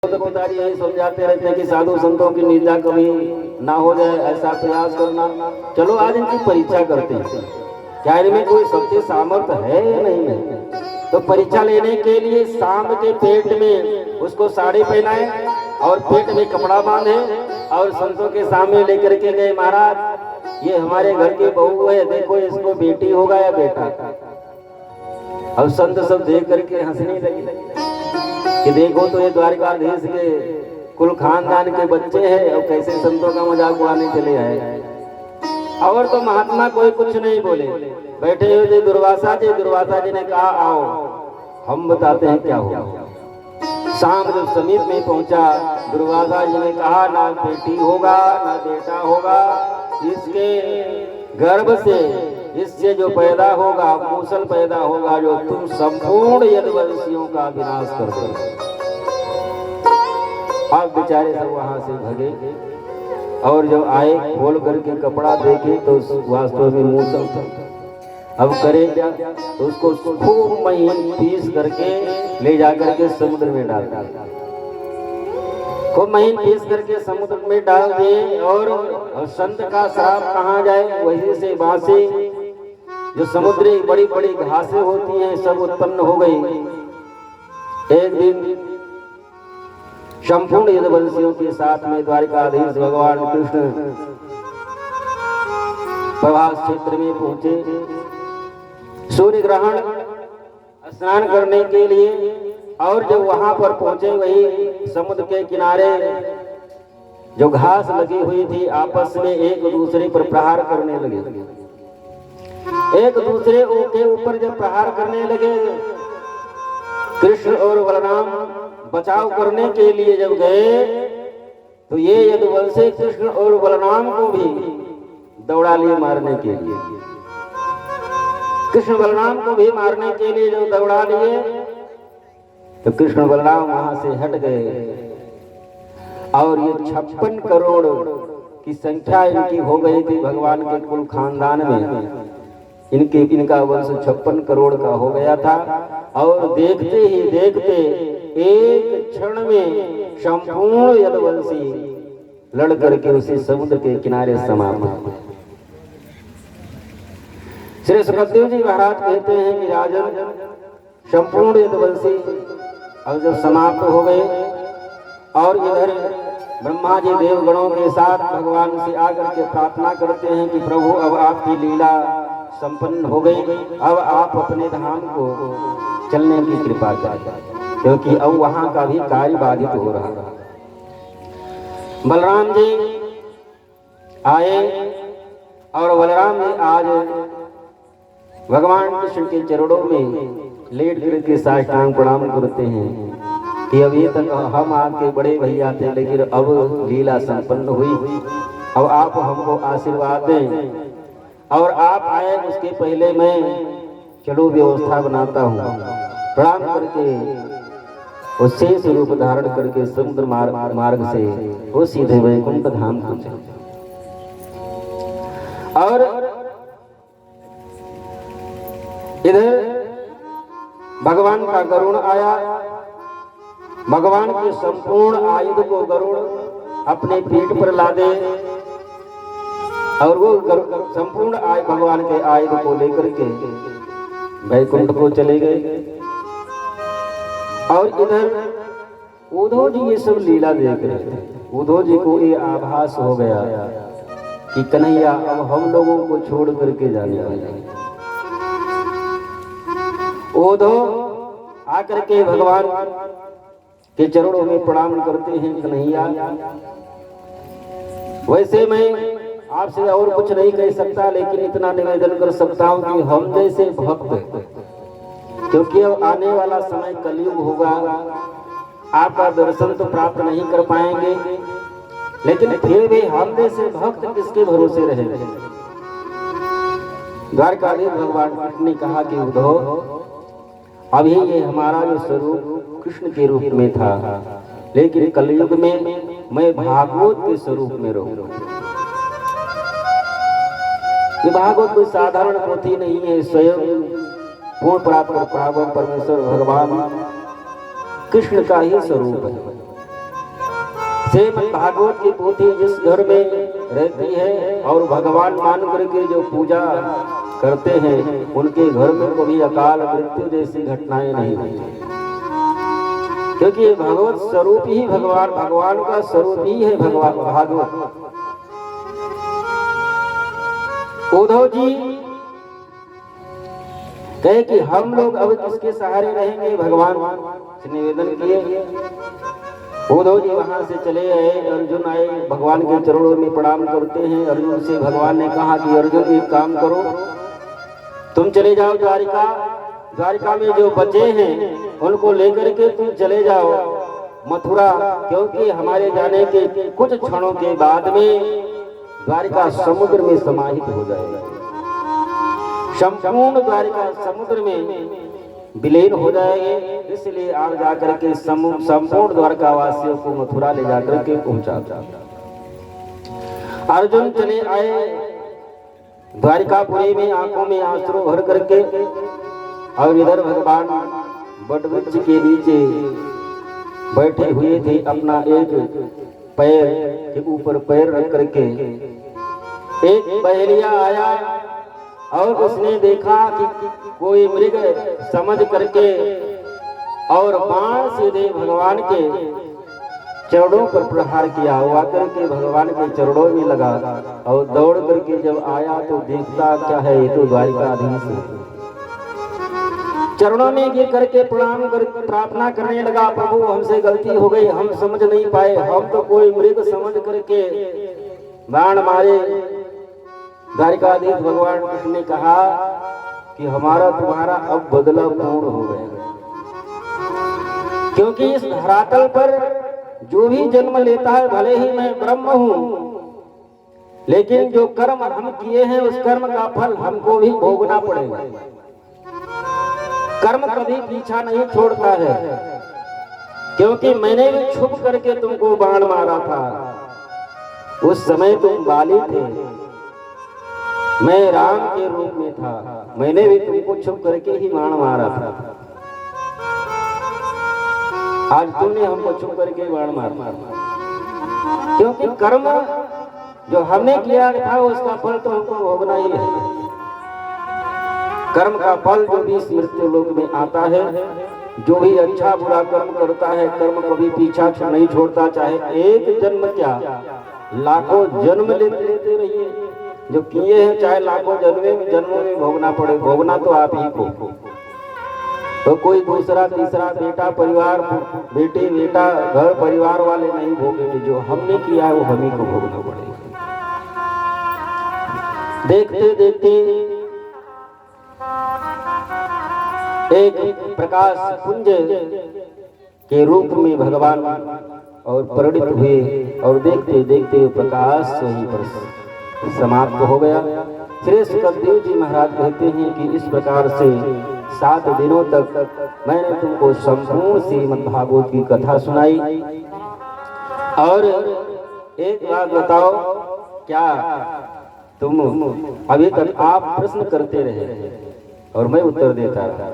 तो पिताजी यही समझाते रहते हैं कि साधु संतों की निंदा कभी ना हो जाए, ऐसा प्रयास करना। चलो आज इनकी परीक्षा करते हैं, क्या इनमें कोई सत्य सामर्थ्य है या नहीं है। तो परीक्षा लेने के लिए शाम के पेट में उसको साड़ी पहनाए और पेट में कपड़ा बांधे और संतों के सामने लेकर के गए, महाराज ये हमारे घर की बहू है, देखो इसको बेटी होगा या बेटा। अब संत सब देख करके हंसने लगे कि देखो तो ये द्वारकाधीश के कुल खानदान के बच्चे हैं और कैसे संतों का मजाक उड़ाने चले आए। और तो महात्मा कोई कुछ नहीं बोले, बैठे हुए थे दुर्वासा जी ने कहा आओ हम बताते हैं क्या हुआ। शाम जब समीप में पहुंचा, दुर्वासा जी ने कहा ना बेटी होगा ना बेटा होगा, इसके गर्भ से इससे जो पैदा होगा मूसल पैदा होगा जो तुम संपूर्ण यदुवंशियों का विनाश कर दो। अब बेचारे सब वहां से भगे और जब आए खोल करके कपड़ा देखे तो वास्तव में मूसल था। अब करे क्या, तो उसको खूब महीन पीस करके ले जाकर के समुद्र में डाल दिया, खूब महीन पीस करके समुद्र में डाल दिए। और संत का श्राप कहाँ जाए, वहीं से बांसे जो समुद्री बड़ी बड़ी घासें होती हैं सब उत्पन्न हो गई। एक दिन संपूर्ण यदुवंशियों के साथ में द्वारकाधीश भगवान कृष्ण प्रभास क्षेत्र में पहुंचे सूर्य ग्रहण स्नान करने के लिए। और जब वहां पर पहुंचे वही समुद्र के किनारे जो घास लगी हुई थी आपस में एक दूसरे पर प्रहार करने लगे। एक दूसरे के ऊपर जब प्रहार करने लगे, कृष्ण और बलराम बचाव करने के लिए जब गए तो ये यदुवंशी कृष्ण और बलराम को भी दौड़ा लिए मारने के लिए। कृष्ण बलराम को भी मारने के लिए जब दौड़ा लिए तो कृष्ण बलराम वहां से हट गए और ये 56 करोड़ की संख्या इनकी हो गई थी भगवान के कुल खानदान में। इनका वंश 56 करोड़ का हो गया था। और देखते ही देखते एक क्षण में संपूर्ण यदुवंशी लड़ करके उसी समुद्र के किनारे समाप्त हुए। श्री सुखदेव जी महाराज कहते हैं कि राजन संपूर्ण यदुवंशी अब जब समाप्त हो गए और इधर ब्रह्मा जी देवगणों के साथ भगवान से आकर के प्रार्थना करते हैं कि प्रभु अब आपकी लीला संपन्न हो गई, अब आप अपने धाम को चलने की कृपा करें, क्योंकि अब वहां का भी कार्य बाधित हो रहा है। बलराम जी आए और बलराम जी आज भगवान कृष्ण के चरणों में लेट करके साष्टांग प्रणाम करते हैं कि अभी तक हम आपके बड़े भैया थे लेकिन अब लीला संपन्न हुई, अब आप हमको आशीर्वाद दें। और आप आए उसके पहले मैं चलो व्यवस्था बनाता हूँ। प्रणाम करके वो शेष रूप धारण करके समुद्र मार्ग से वो सीधे वैकुंठ धाम को चले। और इधर भगवान का गरुड़ आया, भगवान के संपूर्ण आयुध को गरुड़ अपने पीठ पर लादे और वो संपूर्ण भगवान के आयुध को लेकर के वैकुंठ को चले गए। और इधर उद्धव जी ये सब लीला देख रहे थे। उद्धव जी को ये आभास हो गया कि कन्हैया अब हम लोगों को छोड़ करके जाने वाले। उद्धव आकर के भगवान के चरणों में प्रणाम करते हैं, कन्हैया वैसे मैं आपसे और कुछ नहीं कह सकता लेकिन इतना निवेदन कर सकता हूं कि हम जैसे भक्त, क्योंकि अब आने वाला समय कलयुग होगा, आपका दर्शन तो प्राप्त नहीं कर पाएंगे, लेकिन फिर भी हम जैसे भक्त किसके भरोसे रहेंगे। द्वारकाधीश भगवान कृष्ण ने कहा कि उद्धव अभी ये हमारा जो स्वरूप कृष्ण के रूप में था, लेकिन कलयुग में मैं भागवत के स्वरूप में रहूंगा। ये भागवत कोई साधारण पोथी नहीं है, स्वयं पूर्ण प्राप्त पावन परमेश्वर भगवान कृष्ण का ही स्वरूप है। श्रीमद् भागवत की पोथी जिस घर में रहती है और भगवान मान करके जो पूजा करते हैं, उनके घर में कभी अकाल मृत्यु जैसी घटनाएं नहीं होती, क्योंकि ये भगवत स्वरूप ही भगवान का स्वरूप ही है भगवान भागवत। उद्धव जी कहे कि हम लोग अब किसके सहारे रहेंगे, भगवान से निवेदन किए। उद्धव जी वहां से चले आए, अर्जुन आए, भगवान के चरणों में प्रणाम करते हैं। अर्जुन से भगवान ने कहा कि अर्जुन एक काम करो, तुम चले जाओ द्वारिका में जो बचे हैं उनको लेकर के तुम चले जाओ मथुरा, क्योंकि हमारे जाने के कुछ क्षणों के बाद में द्वारिका समुद्र में समाहित हो जाएगा, संपूर्ण द्वारिका समुद्र में विलीन हो जाएंगे। इसलिए आप जाकर के संपूर्ण द्वारका वासियों को मथुरा ले जाकर के पहुंचा। अर्जुन चले आए द्वारिकापुरी में, आंखों में आंसू भर करके, और इधर भगवान वटवृक्ष के नीचे बैठे हुए थे, अपना एक पैर के ऊपर पैर रख करके। एक बहेलिया आया और उसने देखा कि कोई मृग समझ करके और बाण सीधे भगवान के चरणों पर प्रहार किया। वो आकर के भगवान के चरणों में लगा और दौड़ करके जब आया तो देखता क्या है, ये तो द्वारिकाधीश है। चरणों में गिर करके प्रणाम कर प्रार्थना करने लगा, प्रभु हमसे गलती हो गई, हम समझ नहीं पाए, हम तो कोई मृग समझ करके बाण मारे। द्वारिकाधीश भगवान कृष्ण ने कहा कि हमारा तुम्हारा अब बदला पूर्ण हो गया, क्योंकि इस धरातल पर जो भी जन्म लेता है, भले ही मैं ब्रह्म हूं, लेकिन जो कर्म हम किए हैं उस कर्म का फल हमको भी भोगना पड़ेगा। कर्म कभी पीछा नहीं छोड़ता है, क्योंकि मैंने भी छुप करके तुमको बाण मारा था। उस समय तुम बालिक थे, मैं राम के रूप में था, मैंने भी तुमको छुप करके ही बाण मारा था। आज तुमने हमको छुप करके बाण मारा, क्योंकि कर्म जो हमने किया था उसका फल तो हमको भोगना ही है। कर्म का फल जो भी इस मृत्यु लोक में आता है, जो भी अच्छा बुरा कर्म करता है, कर्म कभी पीछा नहीं छोड़ता, चाहे एक जन्म क्या लाखों जन्म लेते रहिए, जो किए हैं चाहे लाखों जन्मों में भोगना पड़े, भोगना तो आप ही को। तो कोई दूसरा तीसरा बेटा परिवार बेटी बेटा घर परिवार वाले नहीं भोगेंगे, जो हमने किया है वो हम ही को भोगना पड़ेगा। देखते देखते एक प्रकाश पुंज के रूप में भगवान और परिणित हुए, और देखते देखते प्रकाश वहीं पर समाप्त हो गया। श्री सुखदेव जी महाराज कहते हैं कि इस प्रकार से 7 दिनों तक मैंने तुमको संपूर्ण श्रीमद् भागवत की कथा सुनाई। और एक बात बताओ, क्या तुम अभी तक आप प्रश्न करते रहे और मैं उत्तर देता रहा,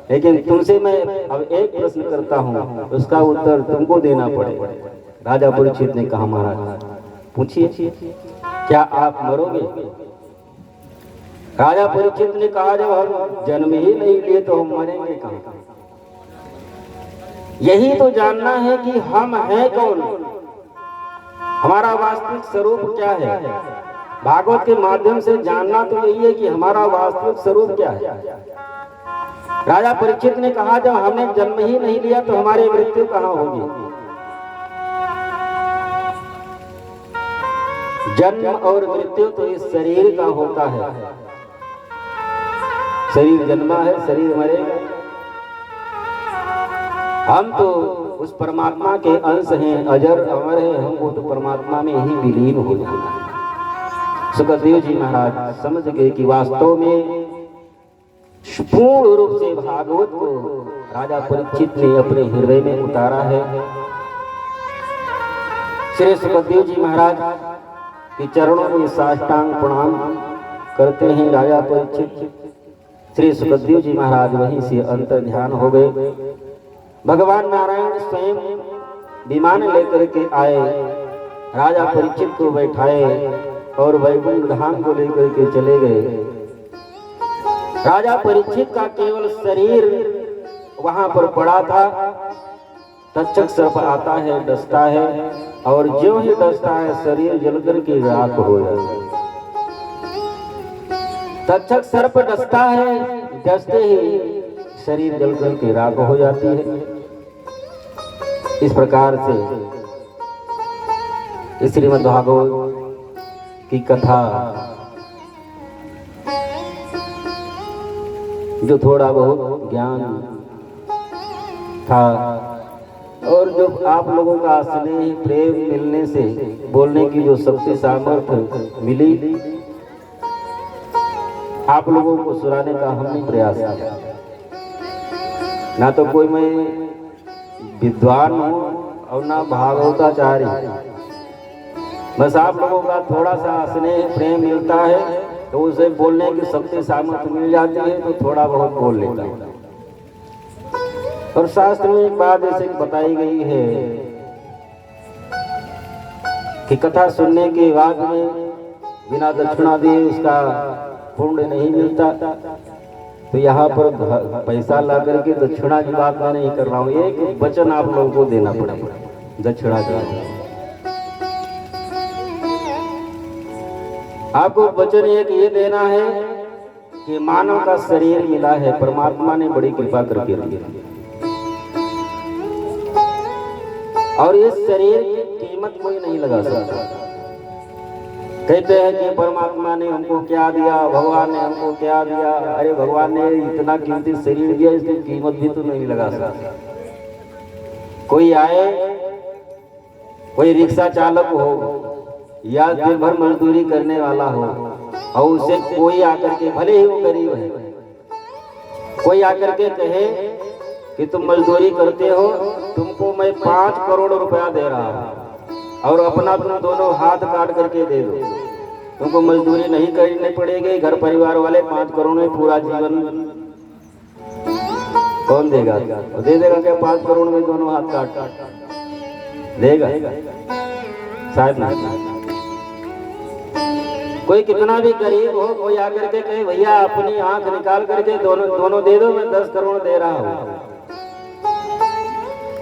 लेकिन तुमसे मैं अब एक प्रश्न करता हूँ, उसका उत्तर तुमको देना पड़ेगा। राजा परीक्षित ने कहा, महाराज पूछिए, क्या आप मरोगे? राजा परीक्षित ने कहा, जब हम जन्म ही नहीं लिए तो हम मरेंगे कहाँ? यही तो जानना है कि हम हैं कौन, हमारा वास्तविक स्वरूप क्या है। भागवत के माध्यम से जानना तो यही है कि हमारा वास्तविक स्वरूप क्या है। राजा परीक्षित ने कहा, जब हमने जन्म ही नहीं लिया तो हमारी मृत्यु कहाँ होगी? जन्म और मृत्यु तो इस शरीर का होता है, शरीर जन्मा है, शरीर मरेगा। हम तो उस परमात्मा के अंश हैं, अजर अमर है, हमको तो परमात्मा में ही विलीन हो जाना है। सुखदेव जी महाराज समझ गए कि वास्तव में पूर्ण रूप से भागवत को राजा परीक्षित ने अपने हृदय में उतारा है। श्री सुखदेव जी महाराज के चरणों में साष्टांग प्रणाम करते हैं राजा परीक्षित। श्री सुखदेव जी महाराज वहीं से अंतर ध्यान हो गए। भगवान नारायण स्वयं विमान लेकर के आए, राजा परीक्षित को बैठाए और वैकुंठ धाम को लेकर के चले गए। राजा परीक्षित का केवल शरीर वहां पर पड़ा था। तक्षक सर्प आता है, डसता है, और ज्यों ही डसता है शरीर जलकर के राख हो जाता है। तक्षक सर्प डसता है, डसते ही शरीर जलकर के राख हो जाती है। इस प्रकार से श्रीमद् भागवत की कथा जो थोड़ा बहुत ज्ञान था और जो आप लोगों का स्नेह प्रेम मिलने से बोलने की जो शक्ति सामर्थ्य मिली, आप लोगों को सुनाने का हमने प्रयास किया। ना तो कोई मैं विद्वान हूँ और ना भागवताचार्य, बस आप लोगों का थोड़ा सा स्नेह प्रेम मिलता है तो उसे बोलने की शक्ति सामर्थ्य मिल जाती है, तो थोड़ा बहुत बोल लेता है। और शास्त्र में एक बात ऐसे बताई गई है कि कथा सुनने के बाद में बिना दक्षिणा दिए उसका पुण्य नहीं मिलता। तो यहाँ पर पैसा ला करके दक्षिणा की बात मैं नहीं कर रहा हूँ, एक वचन आप लोगों को देना पड़ेगा दक्षिणा की। आपको वचन एक ये देना है कि मानव का शरीर मिला है, परमात्मा ने बड़ी कृपा करके दिया, और इस शरीर की कीमत कोई नहीं लगा सकता। कहते हैं कि परमात्मा ने हमको क्या दिया, भगवान ने हमको क्या दिया। अरे भगवान ने इतना कीमती शरीर दिया, इसकी कीमत भी तो नहीं लगा सकता। कोई आए, कोई रिक्शा चालक हो या दिन भर मजदूरी करने वाला हो, और उसे कोई आकर के, भले ही वो गरीब है, कोई आकर के कहे कि तुम मजदूरी करते हो, तुमको मैं 5 करोड़ रुपया दे रहा हूँ और अपना तुम दोनों हाथ काट करके दे दो, तुमको मजदूरी नहीं करनी पड़ेगी, घर परिवार वाले 5 करोड़ में पूरा जीवन कौन देगा? दे देगा क्या 5 करोड़ में दोनों हाथ काट देगा? शायद नहीं। कोई कितना भी गरीब हो, कोई आकर के कहे भैया अपनी आंख निकाल करके दोनों दे दो, मैं 10 करोड़ दे रहा हूँ,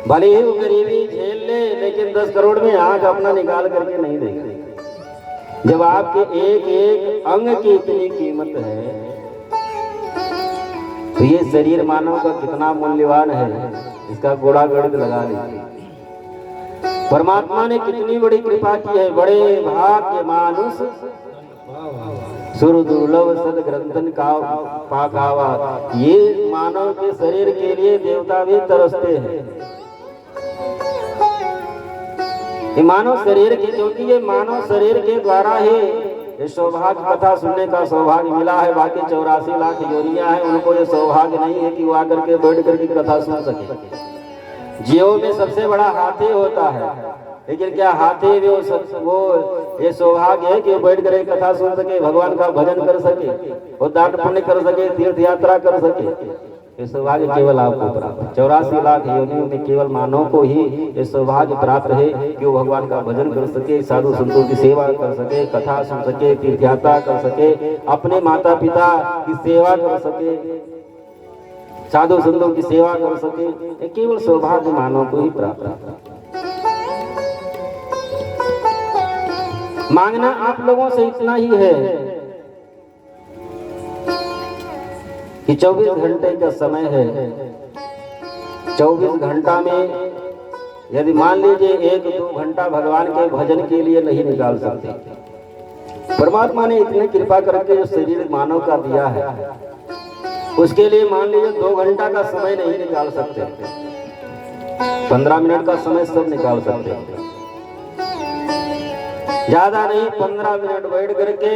भले ही वो गरीबी झेल ले, लेकिन 10 करोड़ में आंख अपना निकाल करके नहीं देगा। जब आपके एक एक अंग की इतनी कीमत है, तो ये शरीर मानव का कितना मूल्यवान है, इसका गोड़ा गणित लगा लीजिए। परमात्मा ने कितनी बड़ी कृपा की है। बड़े भाग्य मानुष सुर दुर्लभ सद ग्रंथन का पाकावा। ये मानव के शरीर के लिए देवता भी तरसते हैं। ये मानव शरीर के, क्योंकि ये मानव शरीर के द्वारा ही ये सौभाग्य कथा सुनने का सौभाग्य मिला है। बाकी 84 लाख योनियां हैं, उनको ये सौभाग्य नहीं है कि वो आकर के बैठ करके कथा सुन सके। जीवों में सबसे बड़ा हाथी होता है, लेकिन क्या हाथी भी वो ये सौभाग्य है कि वो बैठ कर कथा सुन सके, भगवान का भजन कर सके, वो दान पुण्य कर सके, तीर्थ यात्रा कर सके? ये सौभाग्य केवल आपको प्राप्त है। 84 लाख योनियों में केवल मानव को ही ये सौभाग्य प्राप्त है कि वो भगवान का भजन कर सके, साधु संतों की सेवा कर सके, कथा सुन सके, तीर्थ यात्रा कर सके, अपने माता पिता की सेवा कर सके, साधु संतों की सेवा कर सके। ये केवल सौभाग्य मानव को ही प्राप्त है। मांगना आप लोगों से इतना ही है कि 24 घंटे का समय है। 24 घंटा में यदि मान लीजिए 1-2 घंटा भगवान के भजन के लिए नहीं निकाल सकते, परमात्मा ने इतनी कृपा करके जो शरीर मानव का दिया है, उसके लिए मान लीजिए 2 घंटा का समय नहीं निकाल सकते, 15 मिनट का समय सब निकाल सकते हैं। ज्यादा नहीं, 15 मिनट बैठ करके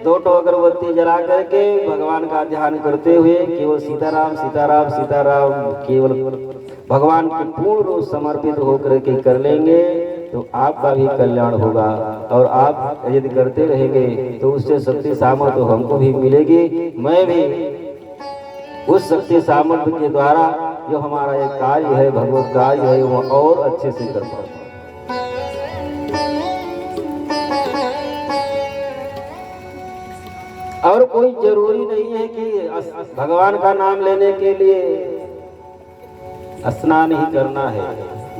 2 अगरबत्ती जला करके भगवान का ध्यान करते हुए केवल सीताराम सीताराम सीताराम केवल भगवान के पूर्ण रूप समर्पित होकर के कर लेंगे तो आपका भी कल्याण होगा। और आप यदि करते रहेंगे तो उससे शक्ति सामर्थ्य हमको भी मिलेगी। मैं भी उस शक्ति सामर्थ्य के द्वारा जो हमारा एक कार्य है, भगवत कार्य है, वो और अच्छे से कर पाए। और कोई जरूरी नहीं है कि भगवान का नाम लेने के लिए स्नान ही करना है,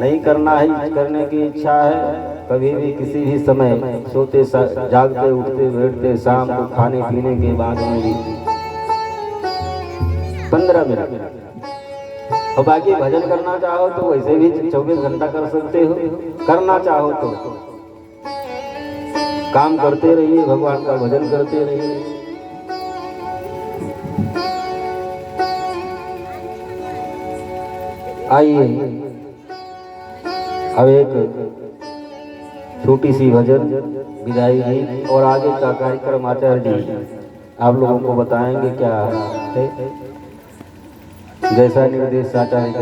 नहीं करना है, करने की इच्छा है कभी भी किसी भी समय, सोते जागते उठते बैठते शाम को खाने पीने के बाद में भी 15 मिनट। और बाकी भजन करना चाहो तो वैसे भी 24 घंटा कर सकते हो, करना चाहो तो काम करते रहिए, भगवान का भजन करते रहिए। आइए अब एक छोटी सी भजन विदाई गीत और आगे का कार्यक्रम आचार्य जी आप लोगों को बताएंगे क्या है, जैसा निर्देश आचार्य